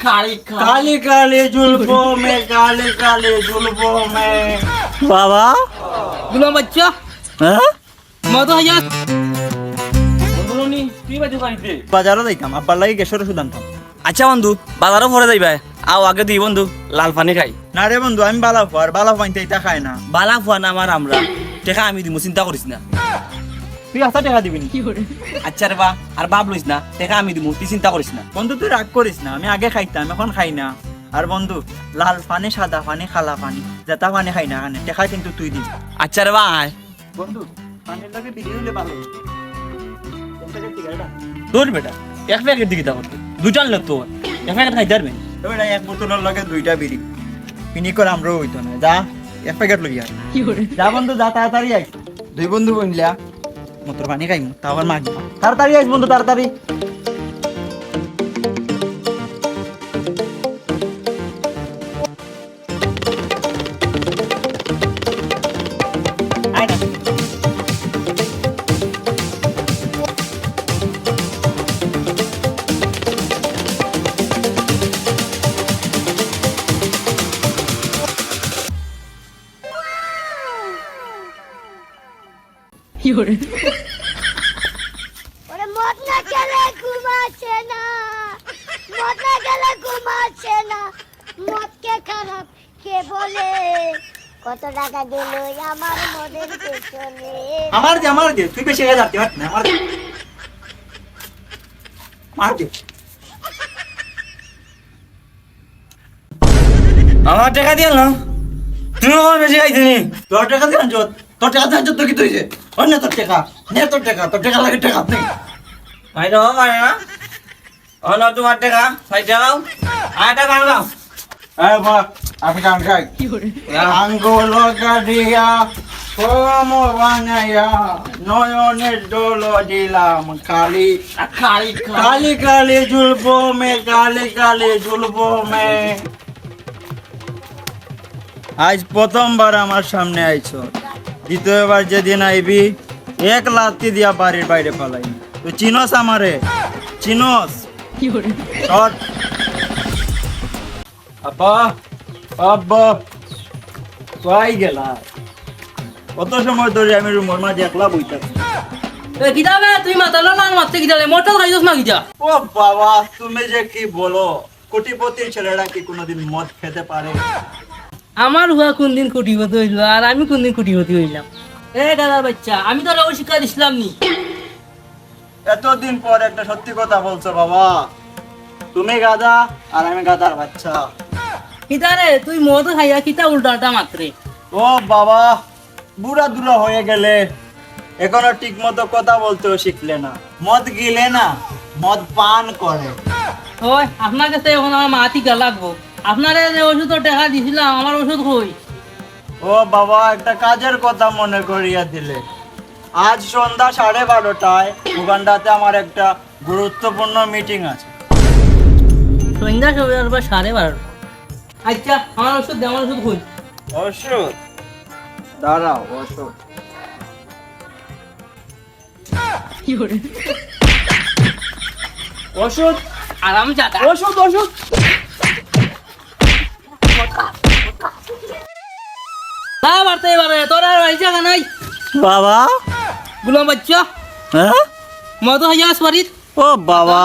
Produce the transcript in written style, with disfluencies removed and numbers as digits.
काली काली काली जुल्फों में काली काली जुल्फों में বাবা गुलाम बच्चा হ্যাঁ मैं तो हजार বন্ধু নি তুই বাজে পাইতে বাজারও যাইতাম আব্বার লাগি গেছর ওষুধ আনতাম আচ্ছা বন্ধু বাজারও পরে যাইবা আও আগে দিই বন্ধু লাল পানি খাই না রে বন্ধু আমি বালা ফুয়ার বালা পাইতে এটা খাই না বালা ফুয়া না আমার আমরা টেকা আমি দিমু চিন্তা করিস না তুই 1000 টাকা দিবি নি? আচ্ছা রে বা আর বাপ লইস না টেকা আমি দিমু তুই চিন্তা করিস না বন্ধু তুই রাগ করিস না আমি আগে খাইতাম এখন খাই না আর বন্ধু লাল পানি সাদা পানি খালা পানি যেটা পানি খাই না কানে টেকা কিন্তু তুই দিবি আচ্ছা রে বা আয় বন্ধু পানির লাগে বিড়ি হইলে ভালো কোন থেকে টিকাটা তোর বেটা এক প্যাকেট দিকে দাও দুটান লোক তো এক প্যাকেট খাই পারবেন ওইটা এক বোতলের লাগে দুইটা বিড়ি পিনি করে আমরাও হইতো না যা এক প্যাকেট লই আর যা বন্ধু যা তাড়াতাড়ি আই দুই বন্ধু বইলা মতর পানি খাইমু তারপর মাগি তাড়াতাড়ি আইস বন্ধু তাড়াতাড়ি আয় না ওরে মদ না খেলে ঘুমাচ্ছে না, মদ না খেলে ঘুমাচ্ছে না, মদ কে খারাপ কে বলে, কত টাকা দিল আমার মদের পেছনে। আমার দে তুই বেশি গা যাতে না আমার দে মার দে আমার টাকা দিয়ে না তুমি আমার বেশি খাইছিনি তোর টাকা দিয়ে আনছো তোর টাকা দিয়ে আনছো তো কি তুইছে অন্য তোর টাকা লাগে টাকা নেই ভাই তো হয় না অন্য তোমার টাকা ভাই যাও আর টাকা আনলাম এই বাপ আমি গান গাই আঙ্গুল কাটিয়া কম বানাইয়া নয়নের দোল দিলাম কালি খালি काली काली जुल्फों में काली काली जुल्फों में আজ প্রথমবার আমার সামনে আইছো দ্বিতীয়বার যেদিন আইবি এক লাথি দিয়া বাড়ির বাইরে পালাই তুই চিনস আমারে চিনস শট আপা আব্বা কই গেলা কত সময় ধরে আমি রুমের মাঝে একলা বইতাছি কিতাবে তুই মাতালো না মারতে কিতালে মোটর খাইছস না কিতা ও বাবা তুমি যে কি বলো কোটিপতির ছেলেরা কি কোনোদিন মদ খেতে পারে আমার হুয়া কোন দিন কোটিপতি হইল আর আমি কোন দিন কোটিপতি হইলাম এ দাদার বাচ্চা আমি তো ওই শিক্ষা দিছিলাম নি এতদিন পর একটা সত্যি কথা বলছো বাবা তুমি গাধা আর আমি গাধার বাচ্চা কিতারে তুই মদ খাইয়া কিতা উল্টাটা মাত্রে ও বাবা বুড়া দুরা হয়ে গেলে এখনো ঠিক মতো কথা বলতেও শিখলে না মদ গিলে না মদ পান করে ওই আপনার কাছে এখন আমার মাটি গা লাগবো আপনারে যে ওষুধ টাকা দিছিলাম আমার ওষুধ কই ও বাবা একটা কাজের কথা মনে করিয়া দিলে আজ সন্ধ্যা 12:30টায় উগান্ডাতে আমার একটা গুরুত্বপূর্ণ মিটিং আছে সন্ধ্যা সবাই আর 12:30 আচ্ছা আমার ওষুধ দে আমার ওষুধ কই ওষুধ দাঁড়াও ওষুধ ওষুধ আরাম জাদা ওষুধ ওষুধ না বাড়তে এবারে তোর আর হয়েছে নাই বাবা গুলাম বাচ্চা হ্যাঁ মদ হাজার বাড়ির ও বাবা